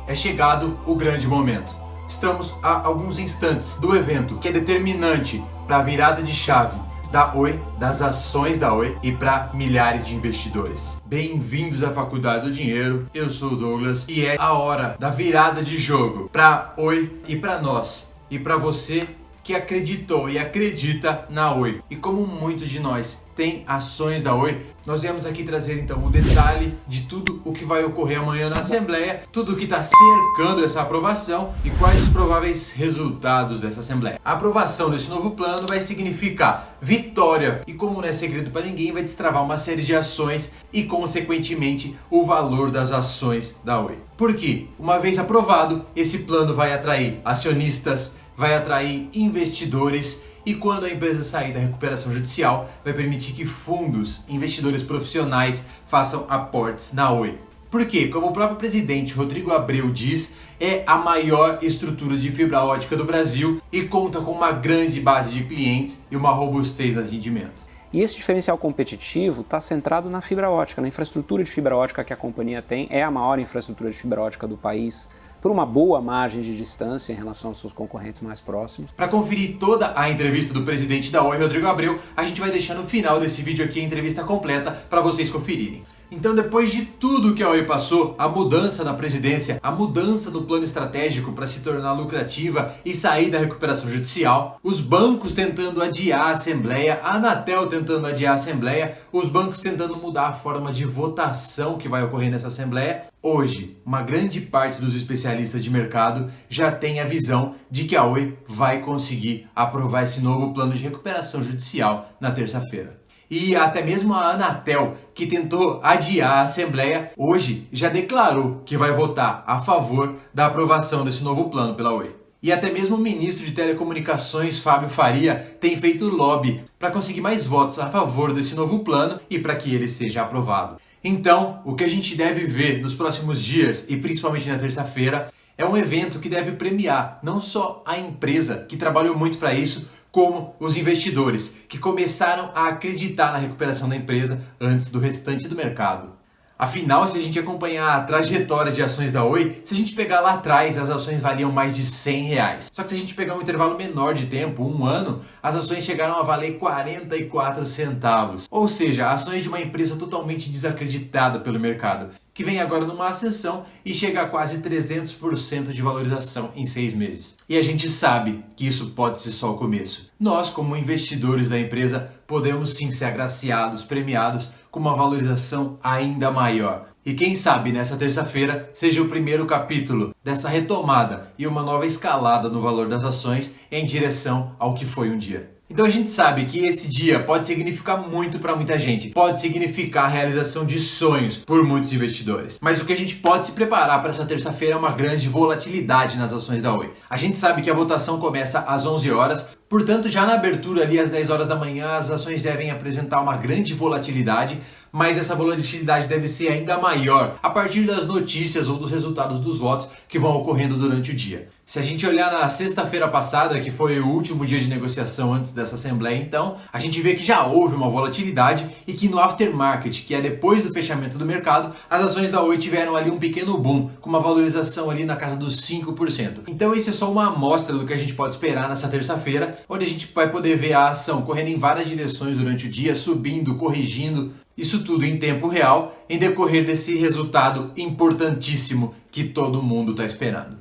é chegado o grande momento. Estamos a alguns instantes do evento que é determinante para a virada de chave da Oi, das ações da Oi e para milhares de investidores. Bem-vindos à Faculdade do Dinheiro, eu sou o Douglas e é a hora da virada de jogo para Oi e para nós e para você que acreditou e acredita na Oi. E como muitos de nós têm ações da Oi, nós viemos aqui trazer então o detalhe de tudo o que vai ocorrer amanhã na Assembleia, tudo o que está cercando essa aprovação e quais os prováveis resultados dessa Assembleia. A aprovação desse novo plano vai significar vitória e, como não é segredo para ninguém, vai destravar uma série de ações e, consequentemente, o valor das ações da Oi. Por quê? Uma vez aprovado, esse plano vai atrair acionistas, vai atrair investidores e quando a empresa sair da recuperação judicial, vai permitir que fundos, investidores profissionais façam aportes na Oi. Porque, como o próprio presidente Rodrigo Abreu diz, é a maior estrutura de fibra ótica do Brasil e conta com uma grande base de clientes e uma robustez no atendimento. E esse diferencial competitivo está centrado na fibra ótica, na infraestrutura de fibra ótica que a companhia tem, é a maior infraestrutura de fibra ótica do país, por uma boa margem de distância em relação aos seus concorrentes mais próximos. Para conferir toda a entrevista do presidente da Oi, Rodrigo Abreu, a gente vai deixar no final desse vídeo aqui a entrevista completa para vocês conferirem. Então, depois de tudo que a Oi passou, a mudança na presidência, a mudança no plano estratégico para se tornar lucrativa e sair da recuperação judicial, os bancos tentando adiar a Assembleia, a Anatel tentando adiar a Assembleia, os bancos tentando mudar a forma de votação que vai ocorrer nessa Assembleia, hoje, uma grande parte dos especialistas de mercado já tem a visão de que a Oi vai conseguir aprovar esse novo plano de recuperação judicial na terça-feira. E até mesmo a Anatel, que tentou adiar a Assembleia, hoje já declarou que vai votar a favor da aprovação desse novo plano pela Oi. E até mesmo o ministro de Telecomunicações, Fábio Faria, tem feito lobby para conseguir mais votos a favor desse novo plano e para que ele seja aprovado. Então, o que a gente deve ver nos próximos dias e principalmente na terça-feira é um evento que deve premiar não só a empresa, que trabalhou muito para isso, como os investidores, que começaram a acreditar na recuperação da empresa antes do restante do mercado. Afinal, se a gente acompanhar a trajetória de ações da Oi, se a gente pegar lá atrás, as ações valiam mais de R$100. Só que se a gente pegar um intervalo menor de tempo, um ano, as ações chegaram a valer 44 centavos. Ou seja, ações de uma empresa totalmente desacreditada pelo mercado, que vem agora numa ascensão e chega a quase 300% de valorização em 6 meses. E a gente sabe que isso pode ser só o começo. Nós, como investidores da empresa, podemos sim ser agraciados, premiados com uma valorização ainda maior. E quem sabe nessa terça-feira seja o primeiro capítulo dessa retomada e uma nova escalada no valor das ações em direção ao que foi um dia. Então a gente sabe que esse dia pode significar muito para muita gente, pode significar a realização de sonhos por muitos investidores. Mas o que a gente pode se preparar para essa terça-feira é uma grande volatilidade nas ações da Oi. A gente sabe que a votação começa às 11 horas, portanto já na abertura ali às 10 horas da manhã as ações devem apresentar uma grande volatilidade, mas essa volatilidade deve ser ainda maior a partir das notícias ou dos resultados dos votos que vão ocorrendo durante o dia. Se a gente olhar na sexta-feira passada, que foi o último dia de negociação antes dessa Assembleia, então, a gente vê que já houve uma volatilidade e que no aftermarket, que é depois do fechamento do mercado, as ações da Oi tiveram ali um pequeno boom, com uma valorização ali na casa dos 5%. Então isso é só uma amostra do que a gente pode esperar nessa terça-feira, onde a gente vai poder ver a ação correndo em várias direções durante o dia, subindo, corrigindo, isso tudo em tempo real, em decorrer desse resultado importantíssimo que todo mundo está esperando.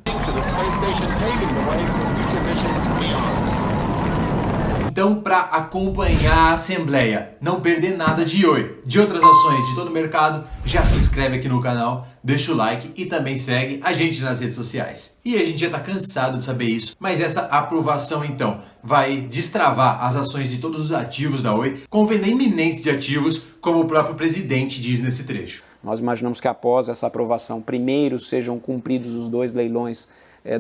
Então, para acompanhar a Assembleia, não perder nada de Oi, de outras ações de todo o mercado, já se inscreve aqui no canal, deixa o like e também segue a gente nas redes sociais. E a gente já está cansado de saber isso, mas essa aprovação então vai destravar as ações de todos os ativos da Oi, com venda iminente de ativos, como o próprio presidente diz nesse trecho. Nós imaginamos que após essa aprovação, primeiro sejam cumpridos os 2 leilões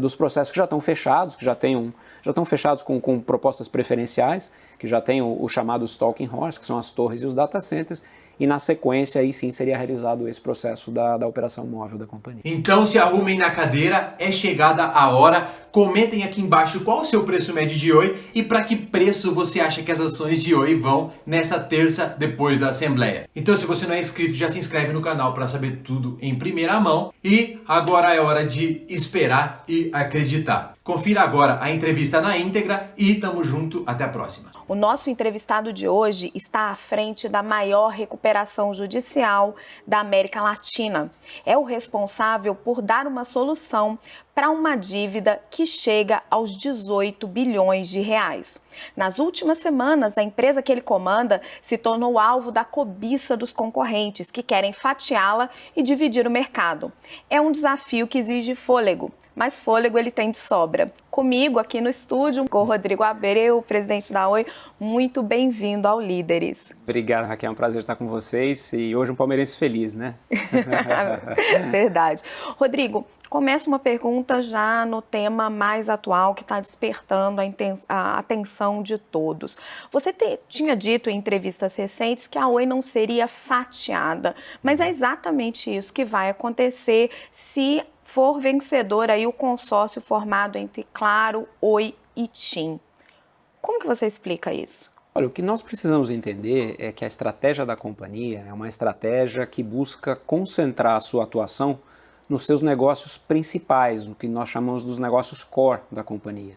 dos processos que já estão fechados, que já estão fechados com propostas preferenciais, que já tem o chamado Stalking Horse, que são as torres e os data centers, e na sequência aí sim seria realizado esse processo da operação móvel da companhia. Então se arrumem na cadeira, é chegada a hora, Comentem aqui embaixo qual o seu preço médio de Oi e para que preço você acha que as ações de Oi vão nessa terça depois da Assembleia. Então, se você não é inscrito, já se inscreve no canal para saber tudo em primeira mão. E agora é hora de esperar e acreditar. Confira agora a entrevista na íntegra e tamo junto, até a próxima. O nosso entrevistado de hoje está à frente da maior recuperação judicial da América Latina. É o responsável por dar uma solução para uma dívida que chega aos 18 bilhões de reais. Nas últimas semanas, a empresa que ele comanda se tornou alvo da cobiça dos concorrentes, que querem fatiá-la e dividir o mercado. É um desafio que exige fôlego, mas fôlego ele tem de sobra. Comigo aqui no estúdio, com o Rodrigo Abreu, presidente da Oi, muito bem-vindo ao Líderes. Obrigado, Raquel, é um prazer estar com vocês e hoje um palmeirense feliz, né? Verdade. Rodrigo, começa uma pergunta já no tema mais atual que está despertando a atenção de todos. Você tinha dito em entrevistas recentes que a Oi não seria fatiada, mas é exatamente isso que vai acontecer se for vencedor aí o consórcio formado entre Claro, Oi e TIM. Como que você explica isso? Olha, o que nós precisamos entender é que a estratégia da companhia é uma estratégia que busca concentrar a sua atuação nos seus negócios principais, o que nós chamamos dos negócios core da companhia.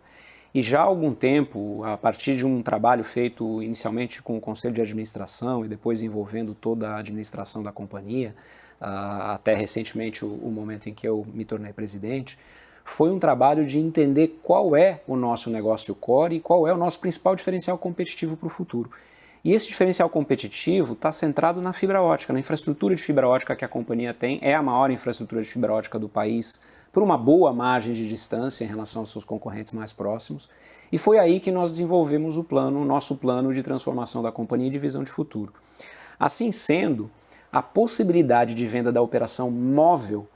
E já há algum tempo, a partir de um trabalho feito inicialmente com o Conselho de Administração e depois envolvendo toda a administração da companhia, até recentemente o momento em que eu me tornei presidente, foi um trabalho de entender qual é o nosso negócio core e qual é o nosso principal diferencial competitivo para o futuro. E esse diferencial competitivo está centrado na fibra ótica, na infraestrutura de fibra ótica que a companhia tem, é a maior infraestrutura de fibra ótica do país, por uma boa margem de distância em relação aos seus concorrentes mais próximos. E foi aí que nós desenvolvemos o nosso plano de transformação da companhia e de visão de futuro. Assim sendo, a possibilidade de venda da operação móvel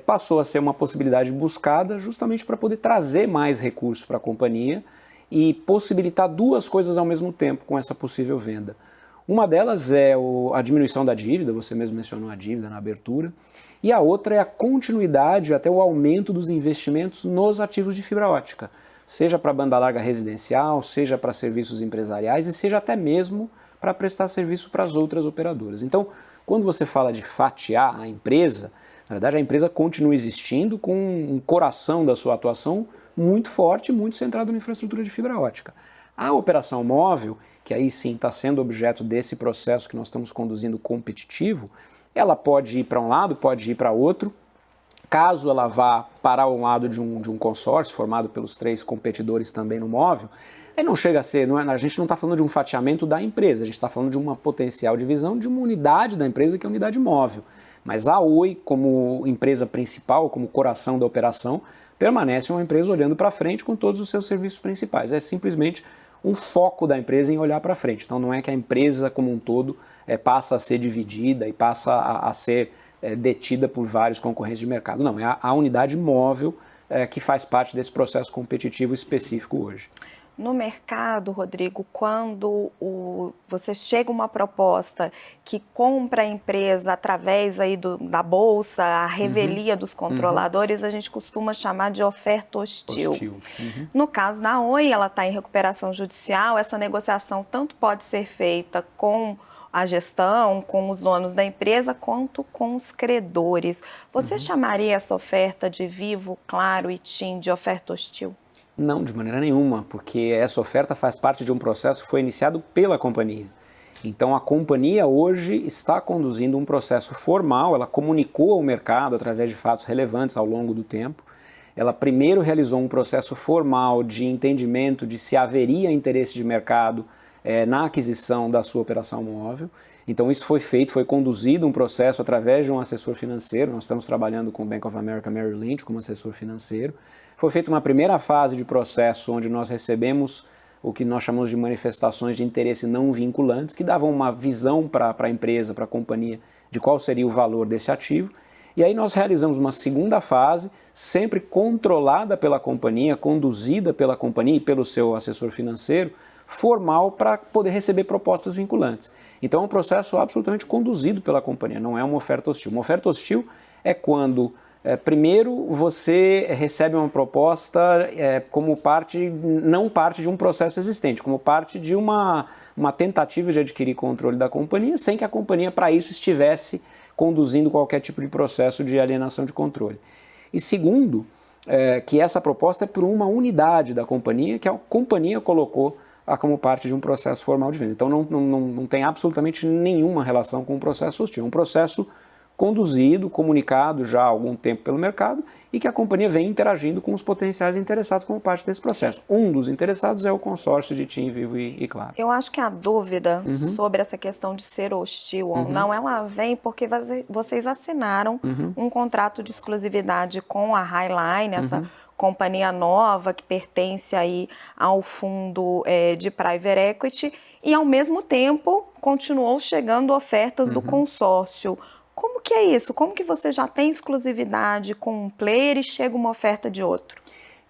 passou a ser uma possibilidade buscada justamente para poder trazer mais recursos para a companhia e possibilitar duas coisas ao mesmo tempo com essa possível venda. Uma delas é a diminuição da dívida, você mesmo mencionou a dívida na abertura, e a outra é a continuidade até o aumento dos investimentos nos ativos de fibra ótica, seja para banda larga residencial, seja para serviços empresariais e seja até mesmo para prestar serviço para as outras operadoras. Então, quando você fala de fatiar a empresa, na verdade a empresa continua existindo com um coração da sua atuação muito forte, muito centrado na infraestrutura de fibra ótica. A operação móvel, que aí sim está sendo objeto desse processo que nós estamos conduzindo competitivo, ela pode ir para um lado, pode ir para outro. Caso ela vá para o lado de um consórcio formado pelos 3 competidores também no móvel, aí não chega a ser, a gente não está falando de um fatiamento da empresa, a gente está falando de uma potencial divisão de uma unidade da empresa que é a unidade móvel. Mas a Oi, como empresa principal, como coração da operação, permanece uma empresa olhando para frente com todos os seus serviços principais. É simplesmente um foco da empresa em olhar para frente. Então não é que a empresa como um todo passa a ser dividida e passa a ser detida por vários concorrentes de mercado. Não, é a unidade móvel que faz parte desse processo competitivo específico hoje. No mercado, Rodrigo, quando você chega uma proposta que compra a empresa através aí da bolsa, a revelia dos controladores, a gente costuma chamar de oferta hostil. No caso da Oi, ela está em recuperação judicial, essa negociação tanto pode ser feita com a gestão, com os donos da empresa, quanto com os credores. Você chamaria essa oferta de Vivo, Claro e TIM de oferta hostil? Não, de maneira nenhuma, porque essa oferta faz parte de um processo que foi iniciado pela companhia. Então a companhia hoje está conduzindo um processo formal, ela comunicou ao mercado através de fatos relevantes ao longo do tempo. Ela primeiro realizou um processo formal de entendimento de se haveria interesse de mercado na aquisição da sua operação móvel. Então isso foi feito, foi conduzido um processo através de um assessor financeiro. Nós estamos trabalhando com o Bank of America Merrill Lynch como assessor financeiro. Foi feita uma primeira fase de processo onde nós recebemos o que nós chamamos de manifestações de interesse não vinculantes, que davam uma visão para a empresa, para a companhia, de qual seria o valor desse ativo. E aí nós realizamos uma segunda fase, sempre controlada pela companhia, conduzida pela companhia e pelo seu assessor financeiro, formal para poder receber propostas vinculantes. Então é um processo absolutamente conduzido pela companhia, não é uma oferta hostil. Uma oferta hostil é quando Primeiro, você recebe uma proposta como não parte de um processo existente, como parte de uma tentativa de adquirir controle da companhia, sem que a companhia, para isso, estivesse conduzindo qualquer tipo de processo de alienação de controle. E segundo, que essa proposta é por uma unidade da companhia, que a companhia colocou como parte de um processo formal de venda. Então não tem absolutamente nenhuma relação com um processo hostil. É um processo conduzido, comunicado já há algum tempo pelo mercado e que a companhia vem interagindo com os potenciais interessados como parte desse processo. Um dos interessados é o consórcio de TIM, Vivo e Claro. Eu acho que a dúvida sobre essa questão de ser hostil ou não, ela vem porque vocês assinaram um contrato de exclusividade com a Highline, essa companhia nova que pertence aí ao fundo de Private Equity, e ao mesmo tempo continuou chegando ofertas do consórcio. Como que é isso? Como que você já tem exclusividade com um player e chega uma oferta de outro?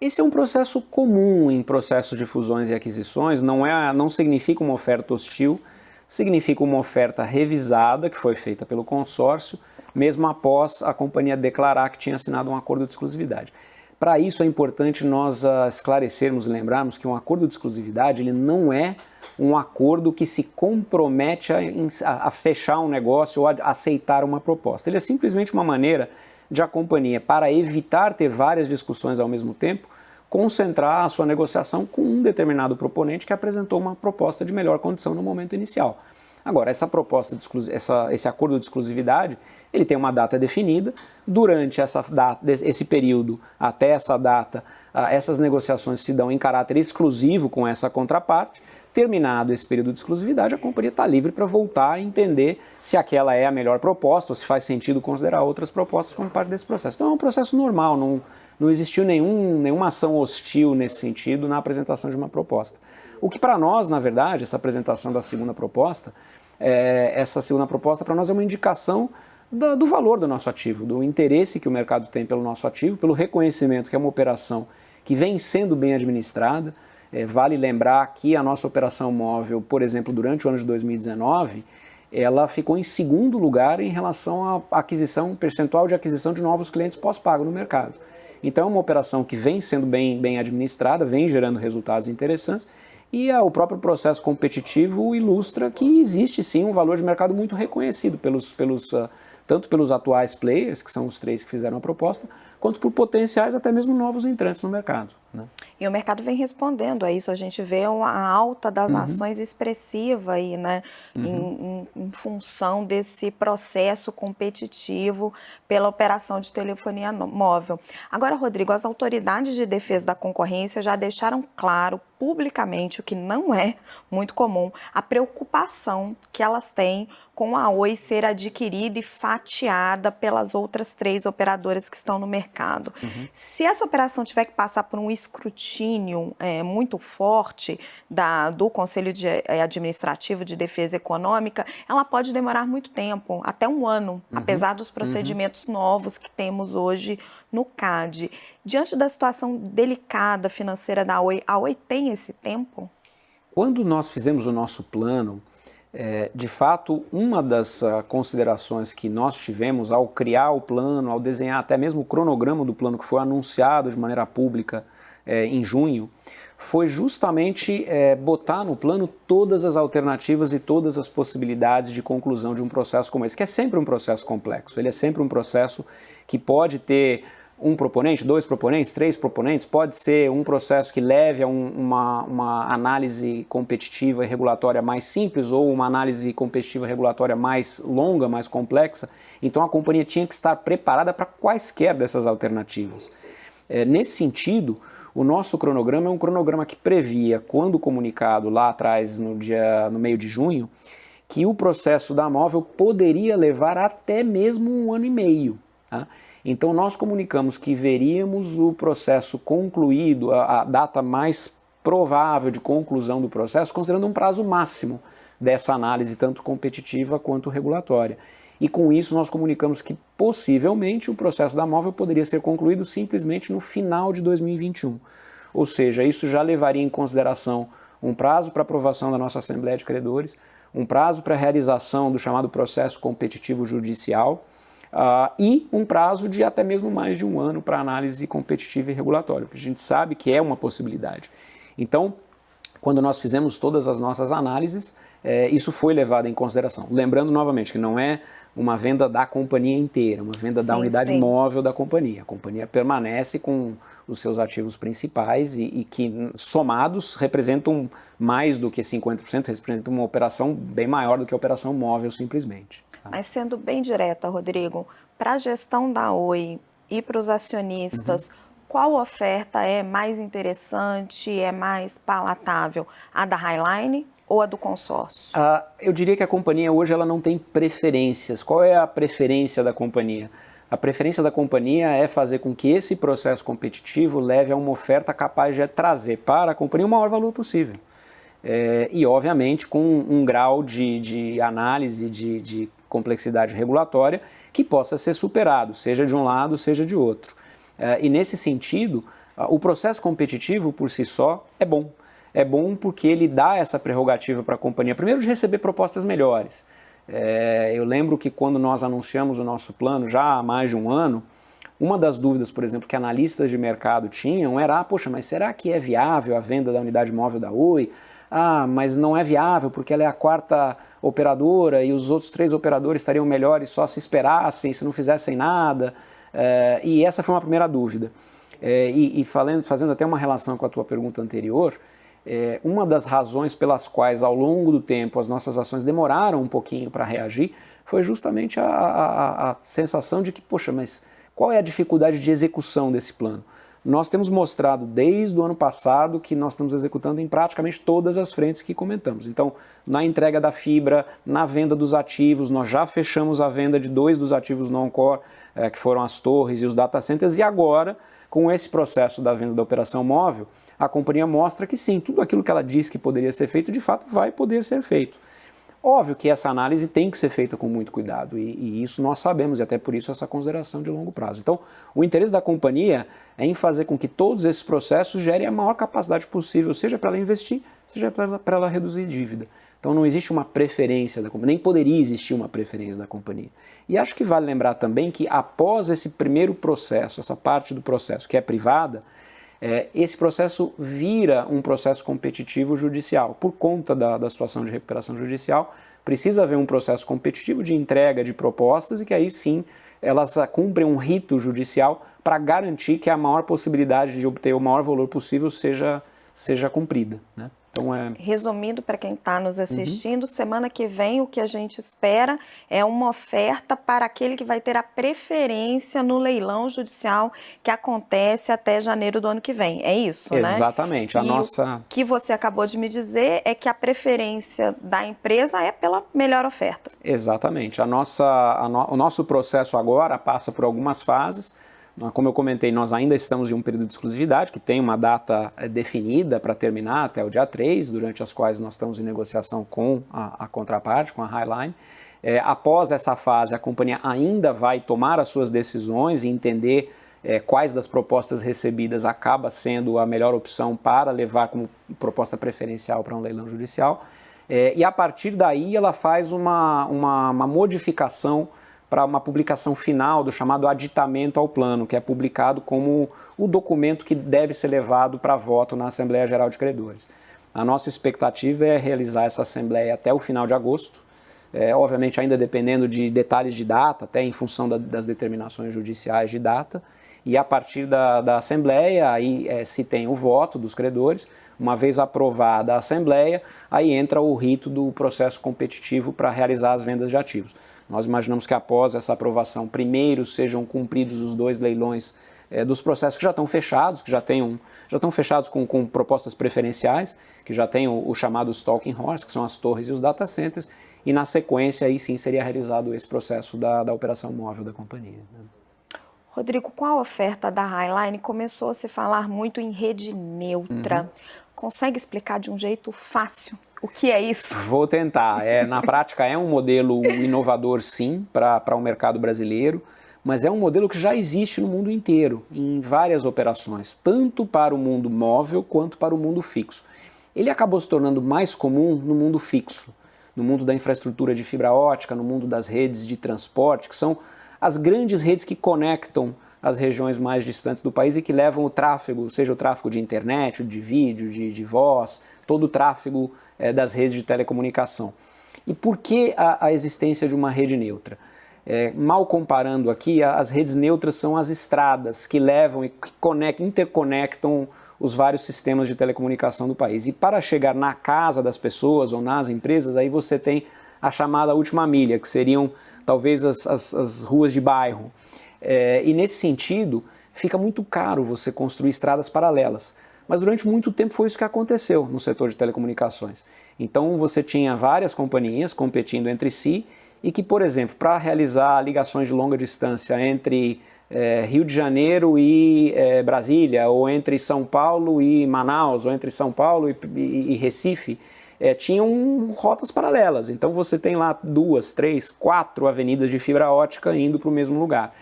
Esse é um processo comum em processos de fusões e aquisições, não significa uma oferta hostil, significa uma oferta revisada que foi feita pelo consórcio, mesmo após a companhia declarar que tinha assinado um acordo de exclusividade. Para isso é importante nós esclarecermos e lembrarmos que um acordo de exclusividade ele não é um acordo que se compromete a fechar um negócio ou a aceitar uma proposta. Ele é simplesmente uma maneira de a companhia, para evitar ter várias discussões ao mesmo tempo, concentrar a sua negociação com um determinado proponente que apresentou uma proposta de melhor condição no momento inicial. Agora, essa proposta esse acordo de exclusividade, ele tem uma data definida. Durante esse período, até essa data, essas negociações se dão em caráter exclusivo com essa contraparte. Terminado esse período de exclusividade, a companhia está livre para voltar a entender se aquela é a melhor proposta ou se faz sentido considerar outras propostas como parte desse processo. Então é um processo normal, não existiu nenhuma ação hostil nesse sentido na apresentação de uma proposta. O que para nós, na verdade, essa apresentação da segunda proposta, para nós é uma indicação do valor do nosso ativo, do interesse que o mercado tem pelo nosso ativo, pelo reconhecimento que é uma operação que vem sendo bem administrada. Vale lembrar que a nossa operação móvel, por exemplo, durante o ano de 2019, ela ficou em segundo lugar em relação à percentual de aquisição de novos clientes pós-pago no mercado. Então é uma operação que vem sendo bem administrada, vem gerando resultados interessantes e o próprio processo competitivo ilustra que existe sim um valor de mercado muito reconhecido tanto pelos atuais players, que são os 3 que fizeram a proposta, quanto por potenciais até mesmo novos entrantes no mercado, né? E o mercado vem respondendo a isso, a gente vê uma alta das ações expressiva aí, né, em função desse processo competitivo pela operação de telefonia móvel. Agora, Rodrigo, as autoridades de defesa da concorrência já deixaram claro publicamente, o que não é muito comum, a preocupação que elas têm com a Oi ser adquirida e fatiada pelas outras 3 operadoras que estão no mercado. Se essa operação tiver que passar por um escrutínio muito forte do Conselho Administrativo de Defesa Econômica, ela pode demorar muito tempo, até um ano, apesar dos procedimentos novos que temos hoje no CAD. Diante da situação delicada financeira da Oi, a Oi tem esse tempo? Quando nós fizemos o nosso plano, de fato, uma das considerações que nós tivemos ao criar o plano, ao desenhar até mesmo o cronograma do plano que foi anunciado de maneira pública em junho, foi justamente botar no plano todas as alternativas e todas as possibilidades de conclusão de um processo como esse, que é sempre um processo complexo. Ele é sempre um processo que pode ter um proponente, 2 proponentes, 3 proponentes, pode ser um processo que leve a uma análise competitiva e regulatória mais simples ou uma análise competitiva e regulatória mais longa, mais complexa. Então a companhia tinha que estar preparada para quaisquer dessas alternativas. Nesse sentido, o nosso cronograma é um cronograma que previa, quando comunicado lá atrás, no meio de junho, que o processo da Móvel poderia levar até mesmo 1 ano e meio, tá? Então nós comunicamos que veríamos o processo concluído, a data mais provável de conclusão do processo, considerando um prazo máximo dessa análise, tanto competitiva quanto regulatória. E com isso nós comunicamos que possivelmente o processo da Móvel poderia ser concluído simplesmente no final de 2021. Ou seja, isso já levaria em consideração um prazo para aprovação da nossa Assembleia de Credores, um prazo para realização do chamado processo competitivo judicial, e um prazo de até mesmo mais de um ano para análise competitiva e regulatória, porque a gente sabe que é uma possibilidade. Então, quando nós fizemos todas as nossas análises, isso foi levado em consideração. Lembrando novamente que não é uma venda da companhia inteira, uma venda da unidade móvel da companhia. A companhia permanece com os seus ativos principais e que, somados, representam mais do que 50%, representam uma operação bem maior do que a operação móvel simplesmente. Mas sendo bem direta, Rodrigo, para a gestão da Oi e para os acionistas, qual oferta é mais interessante, é mais palatável? A da Highline ou a do consórcio? Eu diria que a companhia hoje ela não tem preferências. Qual é a preferência da companhia? A preferência da companhia é fazer com que esse processo competitivo leve a uma oferta capaz de trazer para a companhia o maior valor possível. E, obviamente, com um grau de análise de complexidade regulatória que possa ser superado, seja de um lado, seja de outro. E, nesse sentido, o processo competitivo, por si só, é bom. É bom porque ele dá essa prerrogativa para a companhia, primeiro, de receber propostas melhores. Eu lembro que quando nós anunciamos o nosso plano, já há mais de um ano, uma das dúvidas, por exemplo, que analistas de mercado tinham era, poxa, mas será que é viável a venda da unidade móvel da Oi? Mas não é viável porque ela é a quarta operadora e os outros 3 operadores estariam melhores só se esperassem, se não fizessem nada. E essa foi uma primeira dúvida. Fazendo até uma relação com a tua pergunta anterior, uma das razões pelas quais ao longo do tempo as nossas ações demoraram um pouquinho para reagir foi justamente a sensação de que, poxa, mas qual é a dificuldade de execução desse plano? Nós temos mostrado desde o ano passado que nós estamos executando em praticamente todas as frentes que comentamos. Então, na entrega da fibra, na venda dos ativos, nós já fechamos a venda de 2 dos ativos non-core, que foram as torres e os data centers, e agora, com esse processo da venda da operação móvel, a companhia mostra que sim, tudo aquilo que ela disse que poderia ser feito, de fato vai poder ser feito. Óbvio que essa análise tem que ser feita com muito cuidado e isso nós sabemos e até por isso essa consideração de longo prazo. Então, o interesse da companhia é em fazer com que todos esses processos gerem a maior capacidade possível, seja para ela investir, seja para ela reduzir dívida. Então, não existe uma preferência da companhia, nem poderia existir uma preferência da companhia. E acho que vale lembrar também que após esse primeiro processo, essa parte do processo que é privada, esse processo vira um processo competitivo judicial. Por conta da situação de recuperação judicial, precisa haver um processo competitivo de entrega de propostas e que aí sim elas cumprem um rito judicial para garantir que a maior possibilidade de obter o maior valor possível seja cumprida, né? Então, resumindo para quem está nos assistindo, semana que vem o que a gente espera é uma oferta para aquele que vai ter a preferência no leilão judicial que acontece até janeiro do ano que vem. É isso, né? Exatamente. O que você acabou de me dizer é que a preferência da empresa é pela melhor oferta. Exatamente. O nosso processo agora passa por algumas fases. Como eu comentei, nós ainda estamos em um período de exclusividade, que tem uma data definida para terminar até o dia 3, durante as quais nós estamos em negociação com a contraparte, com a Highline. Após essa fase, a companhia ainda vai tomar as suas decisões e entender quais das propostas recebidas acaba sendo a melhor opção para levar como proposta preferencial para um leilão judicial. E a partir daí ela faz uma modificação para uma publicação final do chamado aditamento ao plano, que é publicado como o documento que deve ser levado para voto na Assembleia Geral de Credores. A nossa expectativa é realizar essa Assembleia até o final de agosto, obviamente ainda dependendo de detalhes de data, até em função das determinações judiciais de data, e a partir da Assembleia, aí se tem o voto dos credores, uma vez aprovada a Assembleia, aí entra o rito do processo competitivo para realizar as vendas de ativos. Nós imaginamos que após essa aprovação, primeiro sejam cumpridos os 2 leilões dos processos que já estão fechados, que já estão fechados com propostas preferenciais, que já tem o chamado Stalking Horse, que são as torres e os data centers, e na sequência aí sim seria realizado esse processo da operação móvel da companhia, né? Rodrigo, com a oferta da Highline começou a se falar muito em rede neutra. Consegue explicar de um jeito fácil o que é isso? Vou tentar. Na prática é um modelo inovador sim para o mercado brasileiro, mas é um modelo que já existe no mundo inteiro, em várias operações, tanto para o mundo móvel quanto para o mundo fixo. Ele acabou se tornando mais comum no mundo fixo, no mundo da infraestrutura de fibra ótica, no mundo das redes de transporte, que são as grandes redes que conectam as regiões mais distantes do país e que levam o tráfego, seja o tráfego de internet, de vídeo, de voz, todo o tráfego das redes de telecomunicação. E por que a existência de uma rede neutra? Mal comparando aqui, as redes neutras são as estradas que levam e que interconectam os vários sistemas de telecomunicação do país. E para chegar na casa das pessoas ou nas empresas, aí você tem a chamada última milha, que seriam talvez as ruas de bairro. E nesse sentido, fica muito caro você construir estradas paralelas. Mas durante muito tempo foi isso que aconteceu no setor de telecomunicações. Então você tinha várias companhias competindo entre si e que, por exemplo, para realizar ligações de longa distância entre Rio de Janeiro e Brasília, ou entre São Paulo e Manaus, ou entre São Paulo e Recife, tinham rotas paralelas. Então você tem lá 2, 3, 4 avenidas de fibra ótica indo para o mesmo lugar.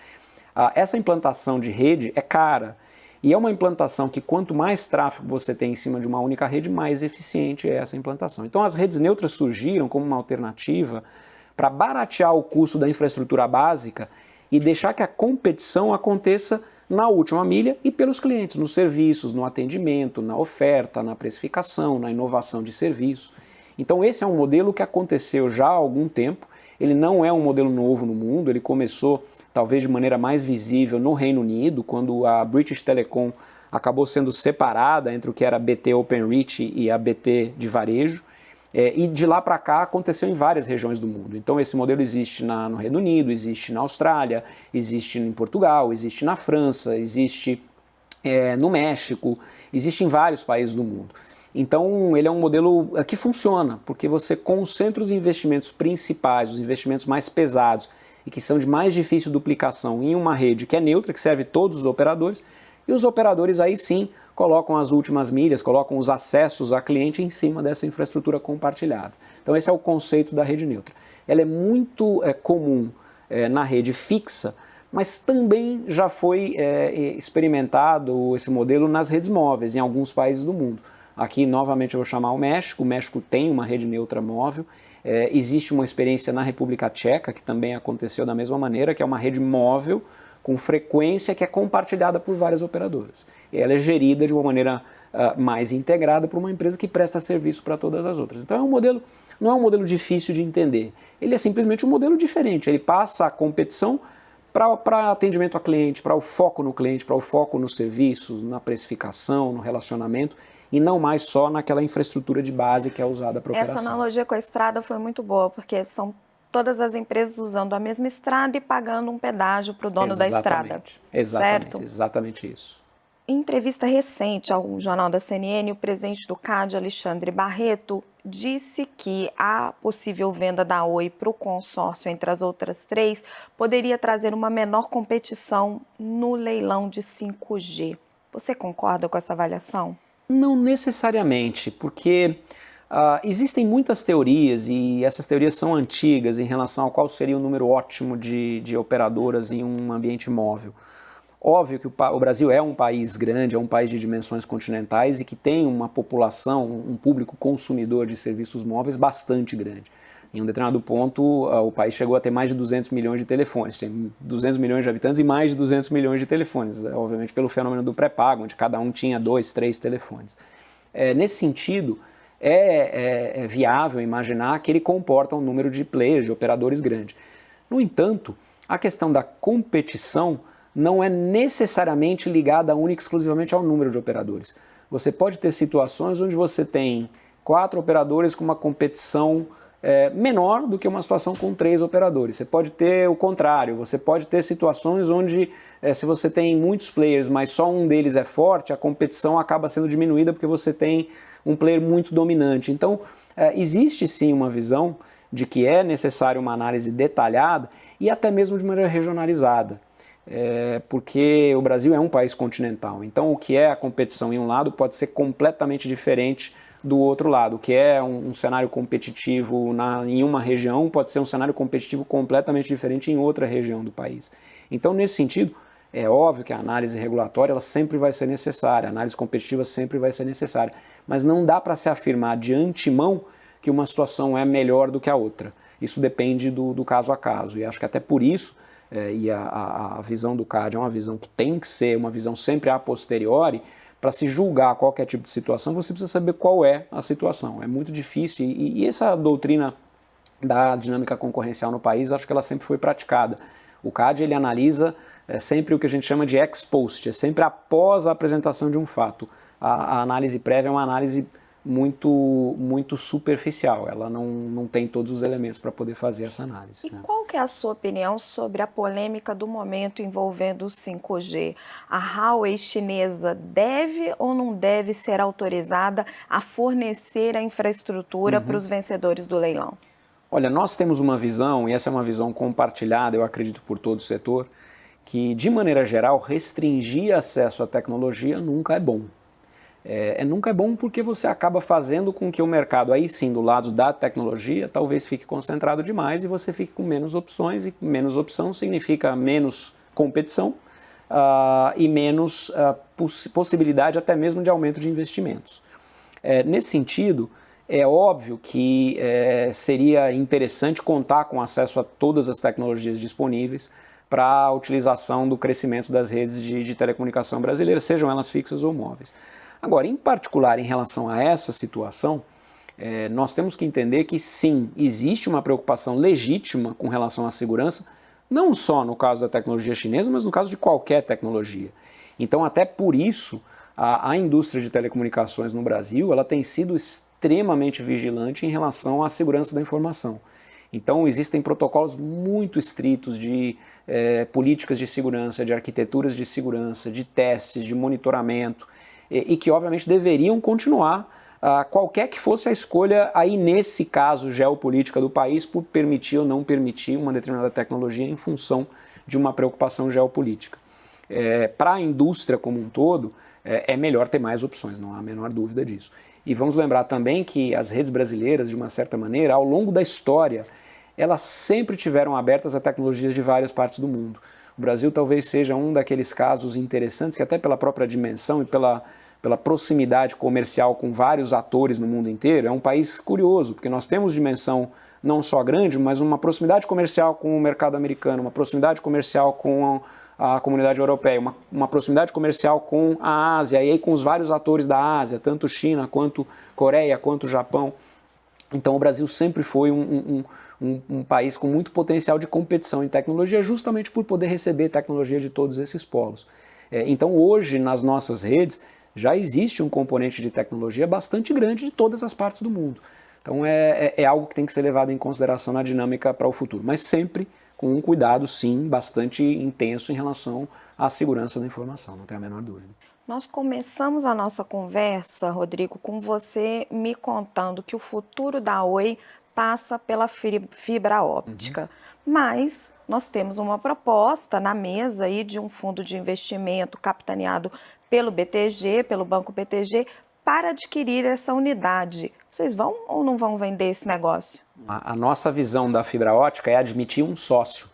Essa implantação de rede é cara e é uma implantação que quanto mais tráfego você tem em cima de uma única rede, mais eficiente é essa implantação. Então as redes neutras surgiram como uma alternativa para baratear o custo da infraestrutura básica e deixar que a competição aconteça na última milha e pelos clientes, nos serviços, no atendimento, na oferta, na precificação, na inovação de serviço. Então esse é um modelo que aconteceu já há algum tempo, ele não é um modelo novo no mundo, ele começou talvez de maneira mais visível no Reino Unido, quando a British Telecom acabou sendo separada entre o que era a BT Openreach e a BT de varejo, e de lá para cá aconteceu em várias regiões do mundo. Então esse modelo existe no Reino Unido, existe na Austrália, existe em Portugal, existe na França, existe no México, existe em vários países do mundo. Então ele é um modelo que funciona, porque você concentra os investimentos principais, os investimentos mais pesados e que são de mais difícil duplicação em uma rede que é neutra, que serve todos os operadores, e os operadores aí sim colocam as últimas milhas, colocam os acessos a cliente em cima dessa infraestrutura compartilhada. Então esse é o conceito da rede neutra. Ela é muito comum na rede fixa, mas também já foi experimentado esse modelo nas redes móveis em alguns países do mundo. Aqui novamente eu vou chamar o México tem uma rede neutra móvel, existe uma experiência na República Tcheca que também aconteceu da mesma maneira, que é uma rede móvel com frequência que é compartilhada por várias operadoras. E ela é gerida de uma maneira mais integrada por uma empresa que presta serviço para todas as outras. Então não é um modelo difícil de entender, ele é simplesmente um modelo diferente, ele passa a competição para atendimento a cliente, para o foco no cliente, para o foco nos serviços, na precificação, no relacionamento, e não mais só naquela infraestrutura de base que é usada para operação. Essa analogia com a estrada foi muito boa, porque são todas as empresas usando a mesma estrada e pagando um pedágio para o dono da estrada. Exatamente, exatamente isso. Em entrevista recente ao Jornal da CNN, o presidente do CAD, Alexandre Barreto, disse que a possível venda da Oi para o consórcio entre as outras 3 poderia trazer uma menor competição no leilão de 5G. Você concorda com essa avaliação? Não necessariamente, porque existem muitas teorias e essas teorias são antigas em relação ao qual seria o número ótimo de operadoras em um ambiente móvel. Óbvio que o Brasil é um país grande, é um país de dimensões continentais e que tem uma população, um público consumidor de serviços móveis bastante grande. Em um determinado ponto, o país chegou a ter mais de 200 milhões de telefones, tem 200 milhões de habitantes e mais de 200 milhões de telefones, obviamente pelo fenômeno do pré-pago, onde cada um tinha 2, 3 telefones. Nesse sentido, é viável imaginar que ele comporta um número de players, de operadores grande. No entanto, a questão da competição não é necessariamente ligada única e exclusivamente ao número de operadores. Você pode ter situações onde você tem 4 operadores com uma competição menor do que uma situação com 3 operadores. Você pode ter o contrário, você pode ter situações onde se você tem muitos players, mas só um deles é forte, a competição acaba sendo diminuída porque você tem um player muito dominante. Então, existe sim uma visão de que é necessário uma análise detalhada e até mesmo de maneira regionalizada. Porque o Brasil é um país continental, então o que é a competição em um lado pode ser completamente diferente do outro lado. O que é um cenário competitivo em uma região pode ser um cenário competitivo completamente diferente em outra região do país. Então, nesse sentido, é óbvio que a análise regulatória ela sempre vai ser necessária, a análise competitiva sempre vai ser necessária, mas não dá para se afirmar de antemão que uma situação é melhor do que a outra. Isso depende do caso a caso, e acho que até por isso e a visão do CAD é uma visão que tem que ser uma visão sempre a posteriori. Para se julgar qualquer tipo de situação, você precisa saber qual é a situação. É muito difícil e essa doutrina da dinâmica concorrencial no país, acho que ela sempre foi praticada. O CAD ele analisa sempre o que a gente chama de ex post, é sempre após a apresentação de um fato. A análise prévia é uma análise muito superficial, ela não tem todos os elementos para poder fazer essa análise. E qual que é a sua opinião sobre a polêmica do momento envolvendo o 5G? A Huawei chinesa deve ou não deve ser autorizada a fornecer a infraestrutura para os vencedores do leilão? Olha, nós temos uma visão, e essa é uma visão compartilhada, eu acredito, por todo o setor, que, de maneira geral, restringir acesso à tecnologia nunca é bom. Nunca é bom porque você acaba fazendo com que o mercado, aí sim, do lado da tecnologia, talvez fique concentrado demais e você fique com menos opções, e menos opção significa menos competição e menos possibilidade até mesmo de aumento de investimentos. Nesse sentido, é óbvio que seria interessante contar com acesso a todas as tecnologias disponíveis para a utilização do crescimento das redes de telecomunicação brasileiras, sejam elas fixas ou móveis. Agora, em particular, em relação a essa situação, nós temos que entender que sim, existe uma preocupação legítima com relação à segurança, não só no caso da tecnologia chinesa, mas no caso de qualquer tecnologia. Então, até por isso, a indústria de telecomunicações no Brasil ela tem sido extremamente vigilante em relação à segurança da informação. Então, existem protocolos muito estritos de políticas de segurança, de arquiteturas de segurança, de testes, de monitoramento, e que, obviamente, deveriam continuar, qualquer que fosse a escolha, aí nesse caso, geopolítica do país, por permitir ou não permitir uma determinada tecnologia em função de uma preocupação geopolítica. Para a indústria como um todo, é melhor ter mais opções, não há a menor dúvida disso. E vamos lembrar também que as redes brasileiras, de uma certa maneira, ao longo da história, elas sempre tiveram abertas a tecnologias de várias partes do mundo. O Brasil talvez seja um daqueles casos interessantes que até pela própria dimensão e pela proximidade comercial com vários atores no mundo inteiro, é um país curioso, porque nós temos dimensão não só grande, mas uma proximidade comercial com o mercado americano, uma proximidade comercial com a comunidade europeia, uma proximidade comercial com a Ásia, e aí com os vários atores da Ásia, tanto China, quanto Coreia, quanto Japão. Então o Brasil sempre foi um país com muito potencial de competição em tecnologia, justamente por poder receber tecnologia de todos esses polos. Então hoje, nas nossas redes, já existe um componente de tecnologia bastante grande de todas as partes do mundo. Então é algo que tem que ser levado em consideração na dinâmica para o futuro, mas sempre com um cuidado, sim, bastante intenso em relação à segurança da informação, não tem a menor dúvida. Nós começamos a nossa conversa, Rodrigo, com você me contando que o futuro da Oi passa pela fibra óptica. Mas nós temos uma proposta na mesa aí de um fundo de investimento capitaneado pelo BTG, pelo Banco BTG, para adquirir essa unidade. Vocês vão ou não vão vender esse negócio? A nossa visão da fibra óptica é admitir um sócio.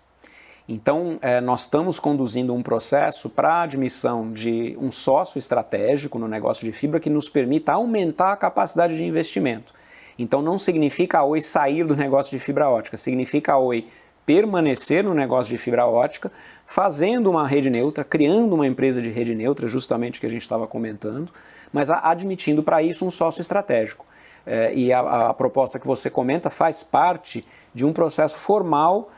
Então, nós estamos conduzindo um processo para a admissão de um sócio estratégico no negócio de fibra que nos permita aumentar a capacidade de investimento. Então, não significa a Oi sair do negócio de fibra óptica, significa a Oi permanecer no negócio de fibra óptica, fazendo uma rede neutra, criando uma empresa de rede neutra, justamente o que a gente estava comentando, mas admitindo para isso um sócio estratégico. E a proposta que você comenta faz parte de um processo formal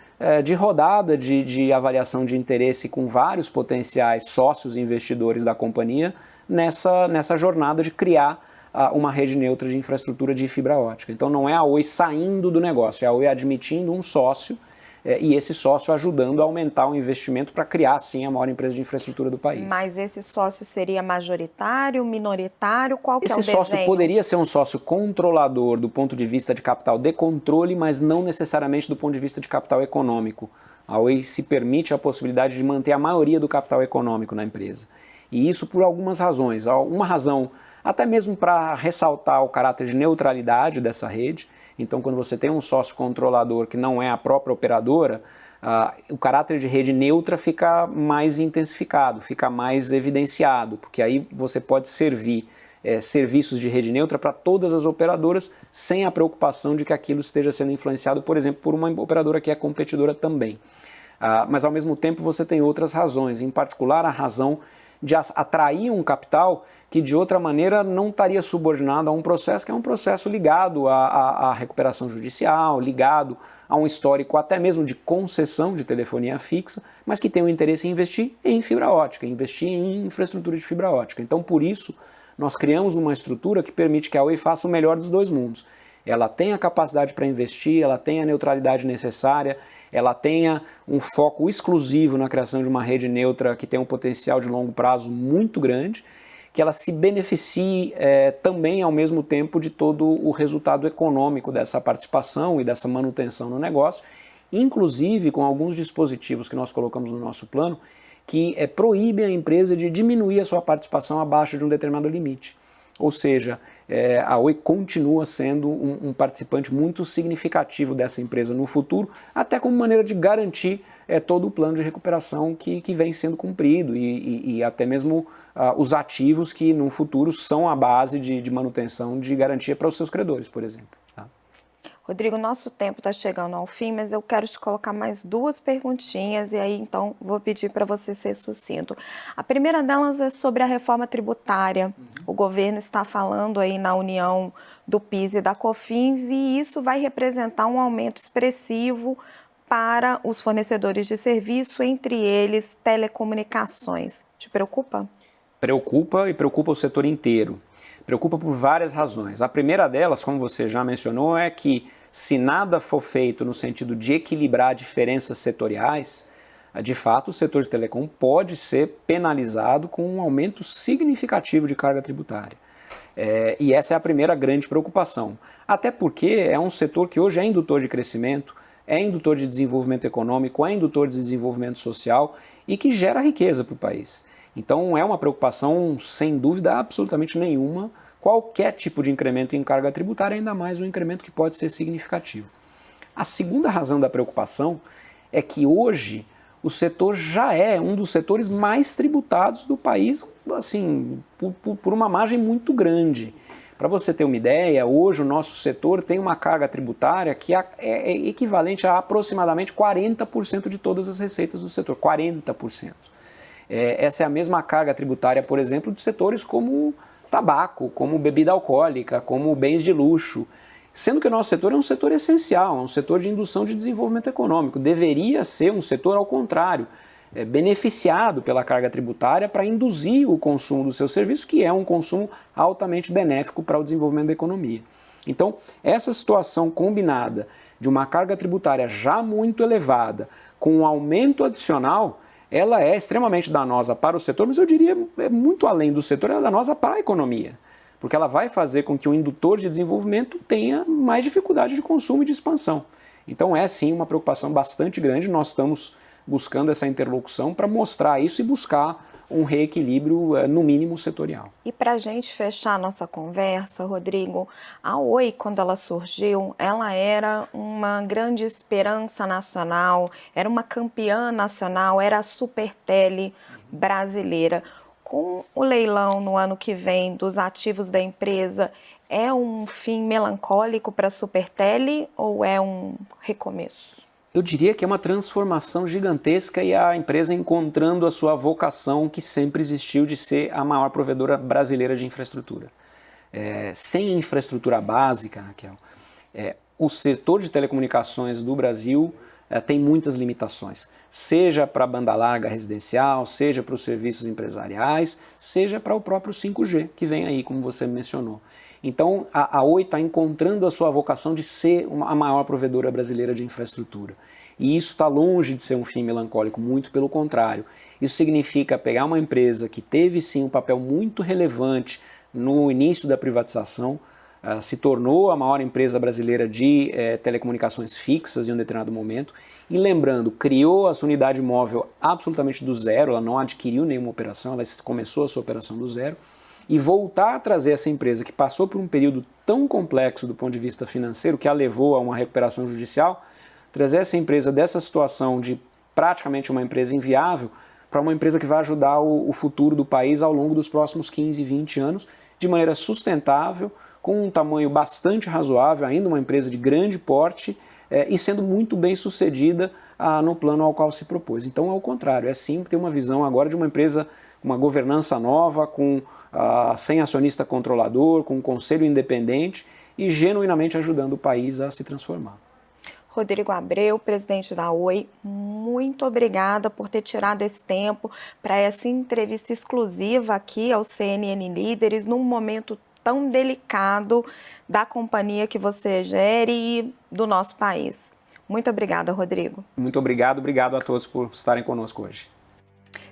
de rodada de avaliação de interesse com vários potenciais sócios e investidores da companhia nessa jornada de criar uma rede neutra de infraestrutura de fibra óptica. Então não é a Oi saindo do negócio, é a Oi admitindo um sócio e esse sócio ajudando a aumentar o investimento para criar, sim, a maior empresa de infraestrutura do país. Mas esse sócio seria majoritário, minoritário? Qual que é o desenho? Esse sócio poderia ser um sócio controlador do ponto de vista de capital de controle, mas não necessariamente do ponto de vista de capital econômico. A Oi se permite a possibilidade de manter a maioria do capital econômico na empresa. E isso por algumas razões. Uma razão até mesmo para ressaltar o caráter de neutralidade dessa rede. Então, quando você tem um sócio controlador que não é a própria operadora, o caráter de rede neutra fica mais intensificado, fica mais evidenciado, porque aí você pode servir serviços de rede neutra para todas as operadoras sem a preocupação de que aquilo esteja sendo influenciado, por exemplo, por uma operadora que é competidora também. Mas ao mesmo tempo você tem outras razões, em particular a razão de atrair um capital que de outra maneira não estaria subordinado a um processo que é um processo ligado à recuperação judicial, ligado a um histórico até mesmo de concessão de telefonia fixa, mas que tem o interesse em investir em fibra ótica, investir em infraestrutura de fibra ótica. Então, por isso, nós criamos uma estrutura que permite que a Oi faça o melhor dos dois mundos. Ela tem a capacidade para investir, ela tem a neutralidade necessária, ela tenha um foco exclusivo na criação de uma rede neutra que tem um potencial de longo prazo muito grande, que ela se beneficie também ao mesmo tempo de todo o resultado econômico dessa participação e dessa manutenção no negócio, inclusive com alguns dispositivos que nós colocamos no nosso plano que proíbem a empresa de diminuir a sua participação abaixo de um determinado limite. Ou seja, a Oi continua sendo um participante muito significativo dessa empresa no futuro, até como maneira de garantir todo o plano de recuperação que vem sendo cumprido e até mesmo os ativos que no futuro são a base de manutenção de garantia para os seus credores, por exemplo. Tá? Rodrigo, nosso tempo está chegando ao fim, mas eu quero te colocar mais duas perguntinhas e aí então vou pedir para você ser sucinto. A primeira delas é sobre a reforma tributária. O governo está falando aí na união do PIS e da COFINS e isso vai representar um aumento expressivo para os fornecedores de serviço, entre eles telecomunicações. Te preocupa? Preocupa e preocupa o setor inteiro. Preocupa por várias razões. A primeira delas, como você já mencionou, é que se nada for feito no sentido de equilibrar diferenças setoriais, de fato o setor de telecom pode ser penalizado com um aumento significativo de carga tributária. E essa é a primeira grande preocupação. Até porque é um setor que hoje é indutor de crescimento, é indutor de desenvolvimento econômico, é indutor de desenvolvimento social e que gera riqueza para o país. Então é uma preocupação, sem dúvida absolutamente nenhuma, qualquer tipo de incremento em carga tributária, ainda mais um incremento que pode ser significativo. A segunda razão da preocupação é que hoje o setor já é um dos setores mais tributados do país, assim, por uma margem muito grande. Para você ter uma ideia, hoje o nosso setor tem uma carga tributária que é equivalente a aproximadamente 40% de todas as receitas do setor, 40%. Essa é a mesma carga tributária, por exemplo, de setores como tabaco, como bebida alcoólica, como bens de luxo, sendo que o nosso setor é um setor essencial, é um setor de indução de desenvolvimento econômico. Deveria ser um setor, ao contrário, beneficiado pela carga tributária para induzir o consumo do seu serviço, que é um consumo altamente benéfico para o desenvolvimento da economia. Então, essa situação combinada de uma carga tributária já muito elevada, com um aumento adicional, ela é extremamente danosa para o setor, mas eu diria muito além do setor, ela é danosa para a economia, porque ela vai fazer com que o indutor de desenvolvimento tenha mais dificuldade de consumo e de expansão. Então é sim uma preocupação bastante grande, nós estamos buscando essa interlocução para mostrar isso e buscar um reequilíbrio, no mínimo, setorial. E para a gente fechar a nossa conversa, Rodrigo, a Oi, quando ela surgiu, ela era uma grande esperança nacional, era uma campeã nacional, era a Supertele brasileira. Com o leilão no ano que vem dos ativos da empresa, é um fim melancólico para a Supertele ou é um recomeço? Eu diria que é uma transformação gigantesca e a empresa encontrando a sua vocação que sempre existiu de ser a maior provedora brasileira de infraestrutura. Sem infraestrutura básica, Raquel, o setor de telecomunicações do Brasil tem muitas limitações, seja para a banda larga residencial, seja para os serviços empresariais, seja para o próprio 5G, que vem aí, como você mencionou. Então, a Oi está encontrando a sua vocação de ser a maior provedora brasileira de infraestrutura. E isso está longe de ser um fim melancólico, muito pelo contrário. Isso significa pegar uma empresa que teve sim um papel muito relevante no início da privatização, se tornou a maior empresa brasileira de telecomunicações fixas em um determinado momento, e lembrando, criou a sua unidade móvel absolutamente do zero, ela não adquiriu nenhuma operação, ela começou a sua operação do zero, e voltar a trazer essa empresa que passou por um período tão complexo do ponto de vista financeiro, que a levou a uma recuperação judicial, trazer essa empresa dessa situação de praticamente uma empresa inviável para uma empresa que vai ajudar o futuro do país ao longo dos próximos 15, 20 anos, de maneira sustentável, com um tamanho bastante razoável, ainda uma empresa de grande porte, e sendo muito bem sucedida no plano ao qual se propôs. Então, ao contrário, é sim ter uma visão agora de uma empresa, uma governança nova, sem acionista controlador, com um conselho independente e genuinamente ajudando o país a se transformar. Rodrigo Abreu, presidente da Oi, muito obrigada por ter tirado esse tempo para essa entrevista exclusiva aqui ao CNN Líderes, num momento tão delicado da companhia que você gere e do nosso país. Muito obrigada, Rodrigo. Muito obrigado a todos por estarem conosco hoje.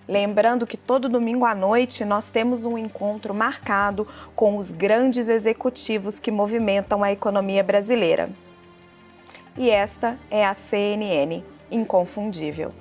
Lembrando que todo domingo à noite nós temos um encontro marcado com os grandes executivos que movimentam a economia brasileira. E esta é a CNN Inconfundível.